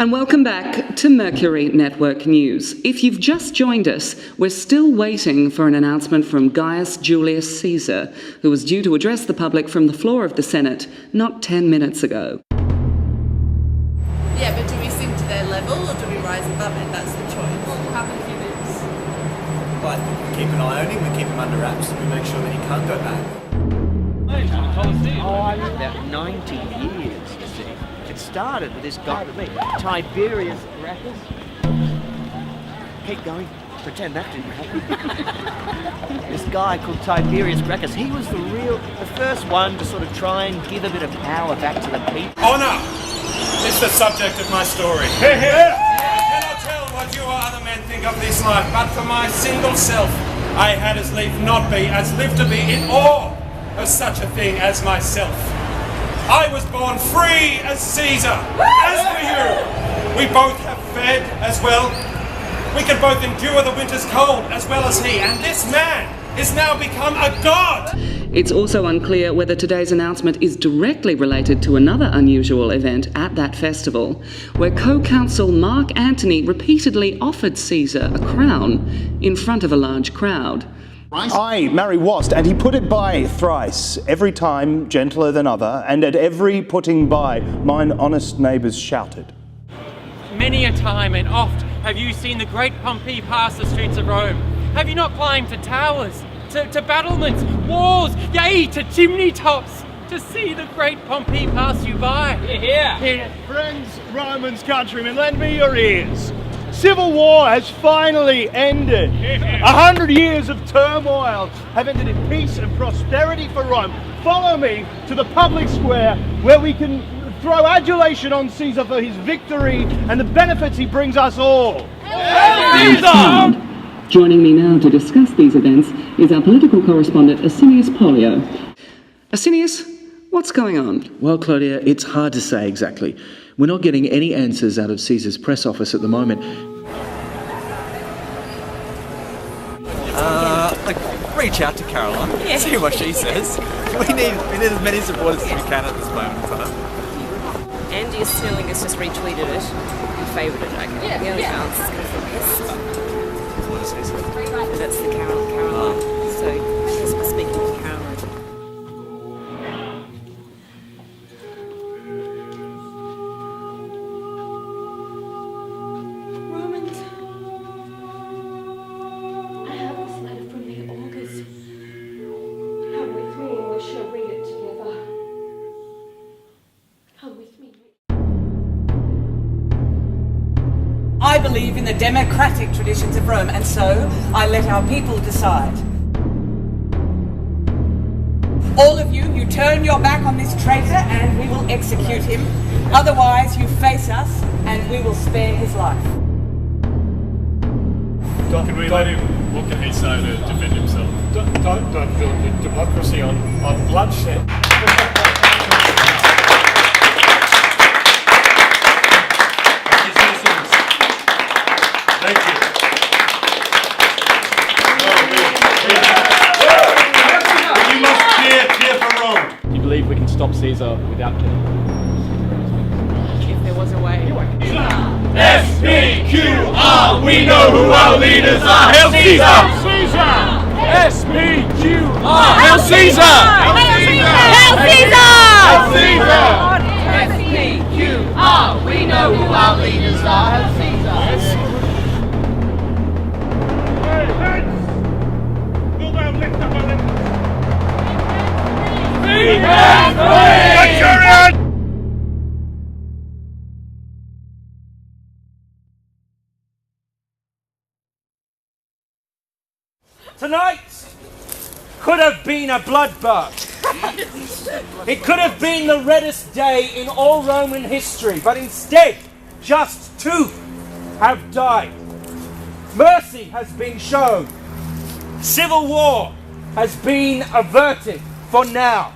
And welcome back to Mercury Network News. If you've just joined us, we're still waiting for an announcement from Gaius Julius Caesar, who was due to address the public from the floor of the Senate not 10 minutes ago. Yeah, but do we sink to their level or do we rise above it? That's the choice. What will happen if he loses? But we keep an eye on him, we keep him under wraps, and we make sure that he can't go back. About 90 years, you see. It started with this guy, Tiberius Gracchus. Keep going. Pretend that didn't happen. This guy called Tiberius Gracchus, he was the first one to sort of try and give a bit of power back to the people. Honour is the subject of my story. I cannot tell what you or other men think of this life, but for my single self, I had as lief to be in awe of such a thing as myself. I was born free as Caesar, as were you. We both have fed as well. We can both endure the winter's cold as well as he, and this man is now become a god. It's also unclear whether today's announcement is directly related to another unusual event at that festival, where co-counsel Mark Antony repeatedly offered Caesar a crown in front of a large crowd. I, Mary Wast, and he put it by thrice, every time gentler than other, and at every putting by, mine honest neighbours shouted. Many a time and oft have you seen the great Pompey pass the streets of Rome. Have you not climbed to towers, to battlements, walls, yea, to chimney tops, to see the great Pompey pass you by? Here. Friends, Romans, countrymen, lend me your ears. Civil war has finally ended. 100 years of turmoil have ended in peace and prosperity for Rome. Follow me to the public square where we can throw adulation on Caesar for his victory and the benefits he brings us all. Caesar! Joining me now to discuss these events is our political correspondent, Asinius Polio. Asinius, what's going on? Well, Claudia, it's hard to say exactly. We're not getting any answers out of Caesar's press office at the moment. Reach out to Caroline, see what she says. We need as many supporters as we can at this moment in time. Andy Sterling has just retweeted it and favoured it. Okay. The only balance is going for best. What does he say? That's the Caroline. So, we're speaking of Caroline. Romans, I have this letter from the augurs. Come with me and we shall read it together. Come with me. I believe in the democratic traditions of Rome, and so I let our people decide. All of you turn your back on this traitor and we will execute him. Otherwise, you face us and we will spare his life. Can we let him, what can he say to defend himself? Don't build democracy on bloodshed. Thank you. You must cheer for Rome. Do you believe we can stop Caesar without killing him? If there was a way. SPQR, we know who our leaders are. Hail Caesar! SPQR! Hail Caesar! Hail Caesar! SPQR, we know who our leaders are. Hail Caesar! Will thou lift up a little? Centurion! Tonight could have been a bloodbath. It could have been the reddest day in all Roman history, but instead, just two have died. Mercy has been shown. Civil war has been averted for now.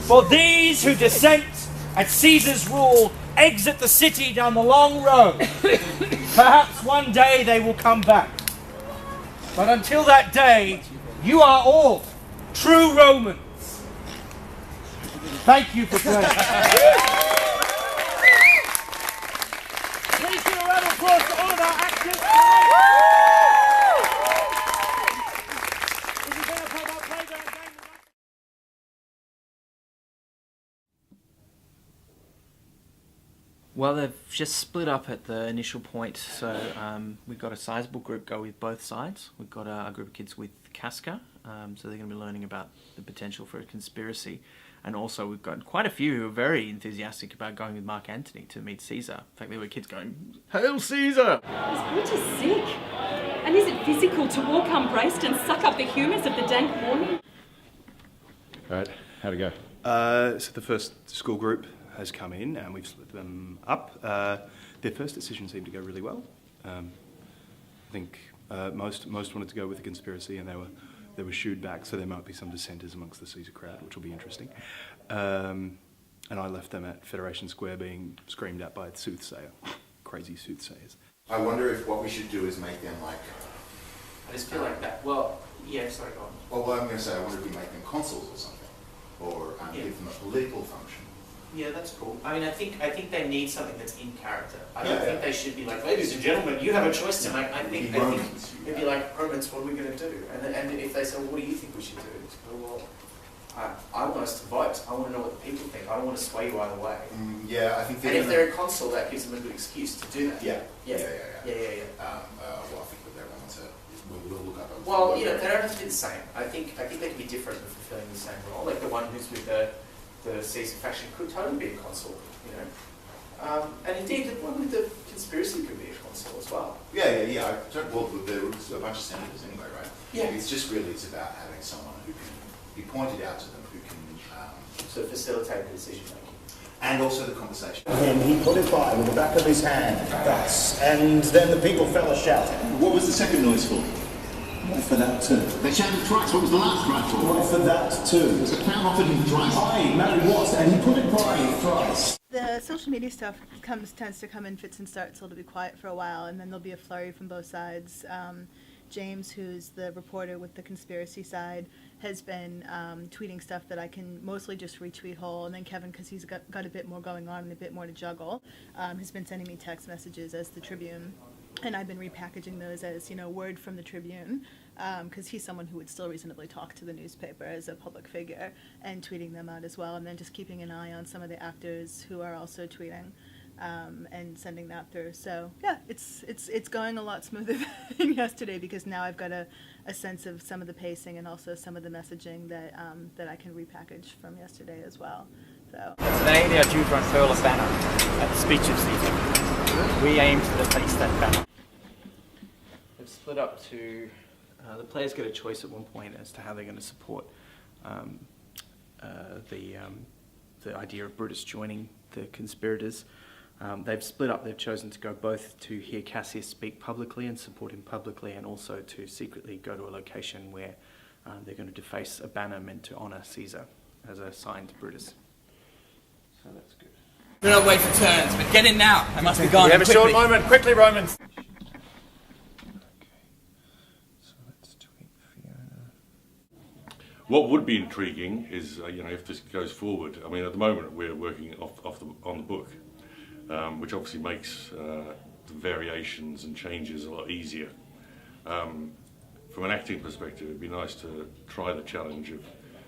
For these who dissent at Caesar's rule exit the city down the long road. Perhaps one day they will come back. But until that day, you are all true Romans. Thank you for playing. Well, they've just split up at the initial point, so we've got a sizable group go with both sides. We've got a group of kids with Casca, so they're going to be learning about the potential for a conspiracy. And also we've got quite a few who are very enthusiastic about going with Mark Antony to meet Caesar. In fact, there were kids going, "Hail Caesar!" Is Brutus sick? And is it physical to walk unbraced and suck up the humours of the dank morning? Right, how'd it go? So the first school group has come in and we've split them up. Their first decision seemed to go really well. I think most wanted to go with the conspiracy, and they were shooed back, so there might be some dissenters amongst the Caesar crowd, which will be interesting. And I left them at Federation Square being screamed at by a soothsayer, crazy soothsayers. I wonder if what we should do is make them like... I just feel like that. Well, yeah, sorry, go on. Well, what I'm going to say, I wonder if we make them consuls or something, or give them a political function. Yeah, that's cool. I mean, I think they need something that's in character. I don't think they should be like, "Ladies and gentlemen, you have a choice to make." I think it'd be like, "Romans, what are we going to do?" And if they say, "Well, what do you think we should do?" It's go, "Well, I want us to vote. I want to know what the people think. I don't want to sway you either way." Yeah, I think. And if they're a consul, that gives them a good excuse to do that. Yeah. Yeah. Well, I think that they're going to. We'll look up. Well, they don't have to be the same. I think they can be different but fulfilling the same role. Like the one who's with the Caesar faction could totally be a consul, and indeed the one with the conspiracy could be a consul as well. Yeah. Well, there was a bunch of senators anyway, right? Yeah. It's about having someone who can be pointed out to them, who can sort of facilitate the decision making. And also the conversation. Then he put it by with the back of his hand, thus, and then the people fell a shouting. What was the second noise for? Why for that too? They shouted thrice. What was the last cry for? Why for that too? The crowd offered him thrice. Aye, Mary was, and he put it by thrice. The social media stuff tends to come in fits and starts, so it'll be quiet for a while, and then there'll be a flurry from both sides. James, who's the reporter with the conspiracy side, has been tweeting stuff that I can mostly just retweet whole, and then Kevin, because he's got a bit more going on and a bit more to juggle, has been sending me text messages as the Tribune. And I've been repackaging those as, word from the Tribune, because he's someone who would still reasonably talk to the newspaper as a public figure, and tweeting them out as well, and then just keeping an eye on some of the actors who are also tweeting, and sending that through. So yeah, it's going a lot smoother than yesterday, because now I've got a sense of some of the pacing and also some of the messaging that I can repackage from yesterday as well. So today they are due to unfurl a banner at the speech of Caesar. We aim to defeat that banner. They've split up to the players get a choice at one point as to how they're going to support the idea of Brutus joining the conspirators. They've split up. They've chosen to go both to hear Cassius speak publicly and support him publicly, and also to secretly go to a location where they're going to deface a banner meant to honour Caesar as a sign to Brutus. So that's good. Do not wait for turns, but get in now. I must be gone. We have a short moment. Quickly, Romans. What would be intriguing is, if this goes forward. I mean, at the moment we're working on the book, which obviously makes the variations and changes a lot easier. From an acting perspective, it'd be nice to try the challenge of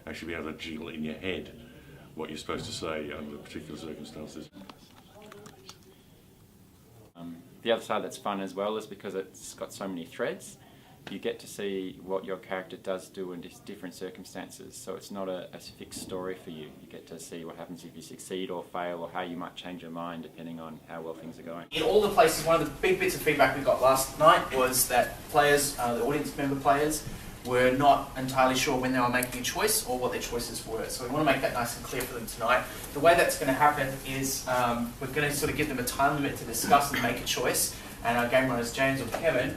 actually being able to jiggle in your head what you're supposed to say under particular circumstances. The other side that's fun as well is because it's got so many threads. You get to see what your character does do in different circumstances, so it's not a fixed story for you. You get to see what happens if you succeed or fail, or how you might change your mind depending on how well things are going. In all the places, one of the big bits of feedback we got last night was that players, the audience member players, were not entirely sure when they were making a choice or what their choices were. So we want to make that nice and clear for them tonight. The way that's going to happen is we're going to sort of give them a time limit to discuss and make a choice. And our game runners, James or Kevin,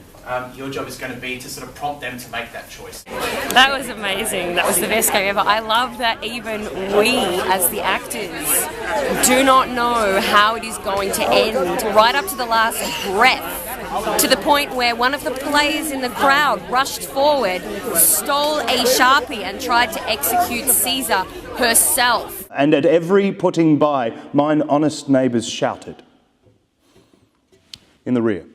your job is going to be to sort of prompt them to make that choice. That was amazing. That was the best game ever. I love that even we, as the actors, do not know how it is going to end, right up to the last breath. To the point where one of the players in the crowd rushed forward, stole a Sharpie and tried to execute Caesar herself. And at every putting by, mine honest neighbours shouted. In the rear.